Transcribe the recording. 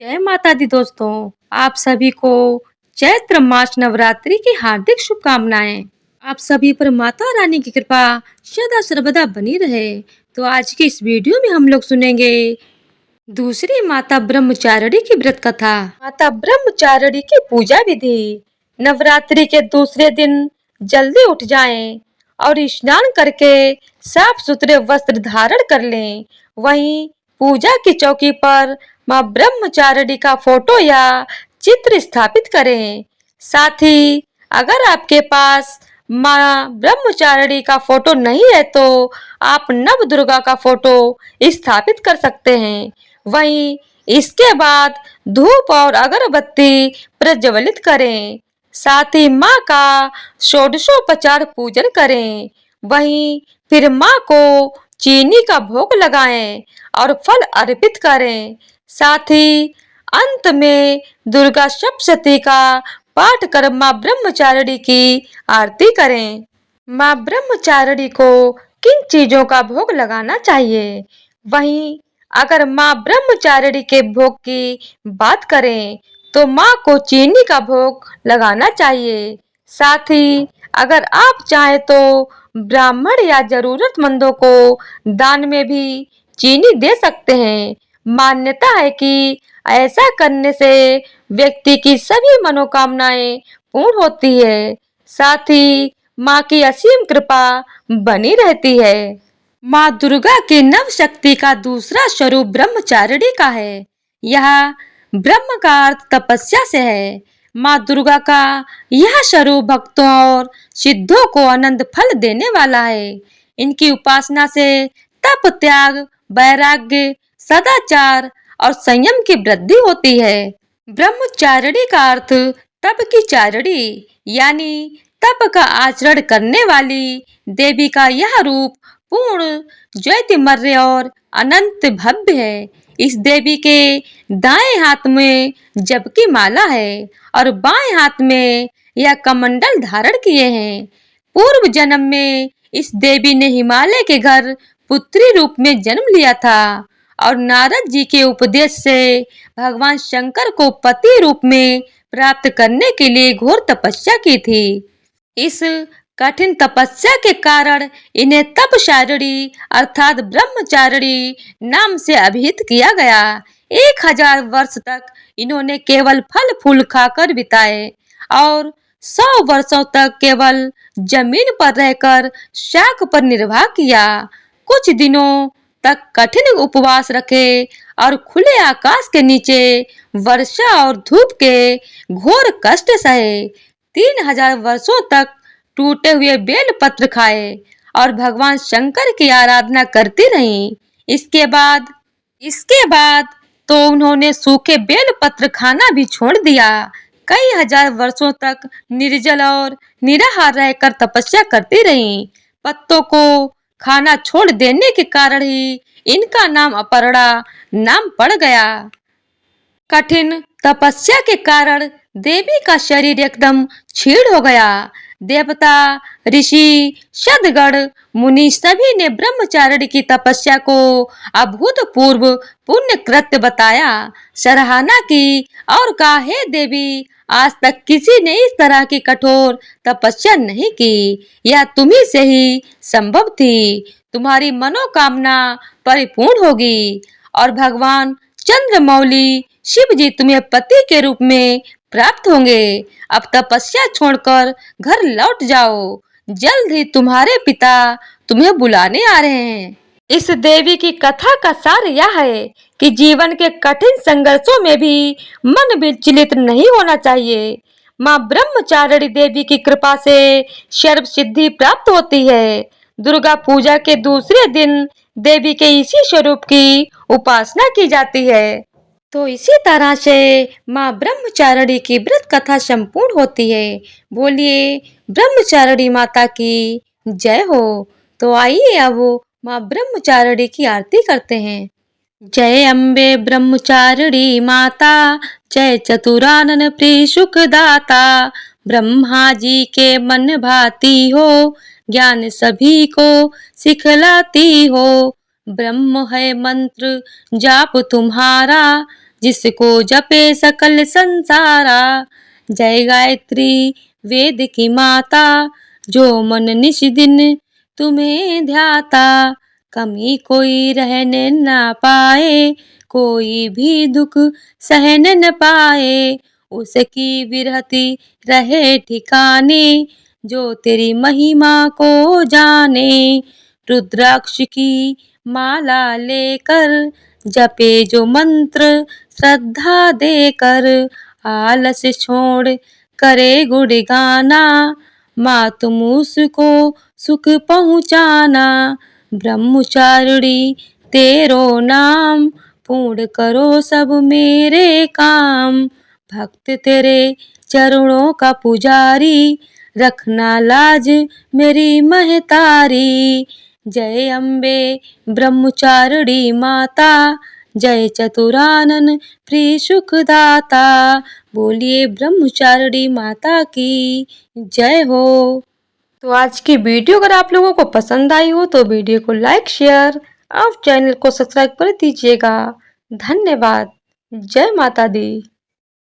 जय माता दी दोस्तों। आप सभी को चैत्र मास नवरात्रि की हार्दिक शुभकामनाएं। आप सभी पर माता रानी की कृपा सदा सर्वदा बनी रहे। तो आज की इस वीडियो में हम लोग सुनेंगे दूसरी माता ब्रह्मचारिणी की व्रत कथा। माता ब्रह्मचारिणी की पूजा विधि। नवरात्रि के दूसरे दिन जल्दी उठ जाएं और स्नान करके साफ सुथरे वस्त्र धारण कर लें। वहीं पूजा की चौकी पर माँ ब्रह्मचारिणी का फोटो या चित्र स्थापित करें। साथ ही अगर आपके पास माँ ब्रह्मचारिणी का फोटो नहीं है तो आप नव दुर्गा का फोटो स्थापित कर सकते हैं। वहीं इसके बाद धूप और अगरबत्ती प्रज्वलित करें। साथ ही माँ का षोडशोपचार पूजन करें। वहीं फिर माँ को चीनी का भोग लगाएं और फल अर्पित करें। साथ ही अंत में दुर्गा सप्तशती का पाठ कर माँ ब्रह्मचारिणी की आरती करें। माँ ब्रह्मचारिणी को किन चीजों का भोग लगाना चाहिए? वहीं अगर माँ ब्रह्मचारिणी के भोग की बात करें तो माँ को चीनी का भोग लगाना चाहिए। साथ ही अगर आप चाहें तो ब्राह्मण या जरूरतमंदों को दान में भी चीनी दे सकते हैं। मान्यता है कि ऐसा करने से व्यक्ति की सभी मनोकामनाएं पूर्ण होती है। साथ ही माँ की असीम कृपा बनी रहती है। माँ दुर्गा की नव शक्ति का दूसरा स्वरूप ब्रह्मचारिणी का है। यह ब्रह्म का अर्थ तपस्या से है। माँ दुर्गा का यह स्वरूप भक्तों और सिद्धों को अनंत फल देने वाला है। इनकी उपासना से तप, त्याग, वैराग्य, सदाचार और संयम की वृद्धि होती है। ब्रह्मचारिणी का अर्थ तप की चारिणी यानी तप का आचरण करने वाली देवी का यह रूप पूर्ण, ज्योतिमय और अनंत भव्य है। इस देवी के दाएं हाथ में जप की माला है और बाएं हाथ में यह कमंडल धारण किए हैं। पूर्व जन्म में इस देवी ने हिमालय के घर पुत्री रूप में जन्म लिया था और नारद जी के उपदेश से भगवान शंकर को पति रूप में प्राप्त करने के लिए घोर तपस्या की थी। इस कठिन तपस्या के कारण इन्हें तपचारिणी अर्थात ब्रह्मचारिणी नाम से अभिहित किया गया। 1000 वर्ष तक इन्होंने केवल फल फूल खाकर बिताए और 100 वर्षों तक केवल जमीन पर रहकर शाक पर निर्वाह किया। कुछ दिनों तक कठिन उपवास रखे और खुले आकाश के नीचे वर्षा और धूप के घोर कष्ट सहे। 3000 वर्षों तक टूटे हुए बेल पत्र खाए और भगवान शंकर की आराधना करती रहीं। इसके बाद तो उन्होंने सूखे बेल पत्र खाना भी छोड़ दिया। कई हजार वर्षों तक निर्जल और निराहार रहकर तपस्या करती रहीं। पत्तों को खाना छोड़ देने के कारण ही इनका नाम अपर्णा नाम पड़ गया। कठिन तपस्या के कारण देवी का शरीर एकदम क्षीण हो गया। देवता, ऋषि, सद्गण, मुनि सभी ने ब्रह्मचारिणी की तपस्या को अभूतपूर्व पुण्य कृत्य बताया, सराहना की और कहा, हे देवी, आज तक किसी ने इस तरह की कठोर तपस्या नहीं की। यह तुम्ही से ही संभव थी। तुम्हारी मनोकामना परिपूर्ण होगी और भगवान चंद्रमौली शिव जी तुम्हें पति के रूप में प्राप्त होंगे। अब तपस्या छोड़कर घर लौट जाओ। जल्द ही तुम्हारे पिता तुम्हें बुलाने आ रहे हैं। इस देवी की कथा का सार यह है कि जीवन के कठिन संघर्षों में भी मन विचलित नहीं होना चाहिए। माँ ब्रह्मचारिणी देवी की कृपा से सर्व सिद्धि प्राप्त होती है। दुर्गा पूजा के दूसरे दिन देवी के इसी स्वरूप की उपासना की जाती है। तो इसी तरह से माँ ब्रह्मचारिणी की व्रत कथा संपूर्ण होती है। बोलिए ब्रह्मचारिणी माता की जय हो। तो आइए अब माँ ब्रह्मचारिणी की आरती करते हैं। जय अम्बे ब्रह्मचारिणी माता, जय चतुरानन प्रिय सुखदाता। ब्रह्मा जी के मन भाती हो, ज्ञान सभी को सिखलाती हो। ब्रह्म है मंत्र जाप तुम्हारा, जिसको जपे सकल संसारा। जय गायत्री वेद की माता, जो मन निश दिन तुम्हें ध्याता। कमी कोई रहने ना पाए, कोई भी दुख सहन न पाए। उसकी विरहती रहे ठिकाने, जो तेरी महिमा को जाने। रुद्राक्ष की माला लेकर जपे जो मंत्र श्रद्धा देकर। आलस छोड़ करे गुण गाना, माँ तुम उसको सुख पहुँचाना। ब्रह्मचारिणी तेरो नाम, पूर्ण करो सब मेरे काम। भक्त तेरे चरणों का पुजारी, रखना लाज मेरी महतारी। जय अम्बे ब्रह्मचारिणी माता, जय चतुरानन प्रिय सुखदाता। बोलिए ब्रह्मचारिणी माता की जय हो। तो आज की वीडियो अगर आप लोगों को पसंद आई हो तो वीडियो को लाइक शेयर और चैनल को सब्सक्राइब कर दीजिएगा। धन्यवाद। जय माता दी।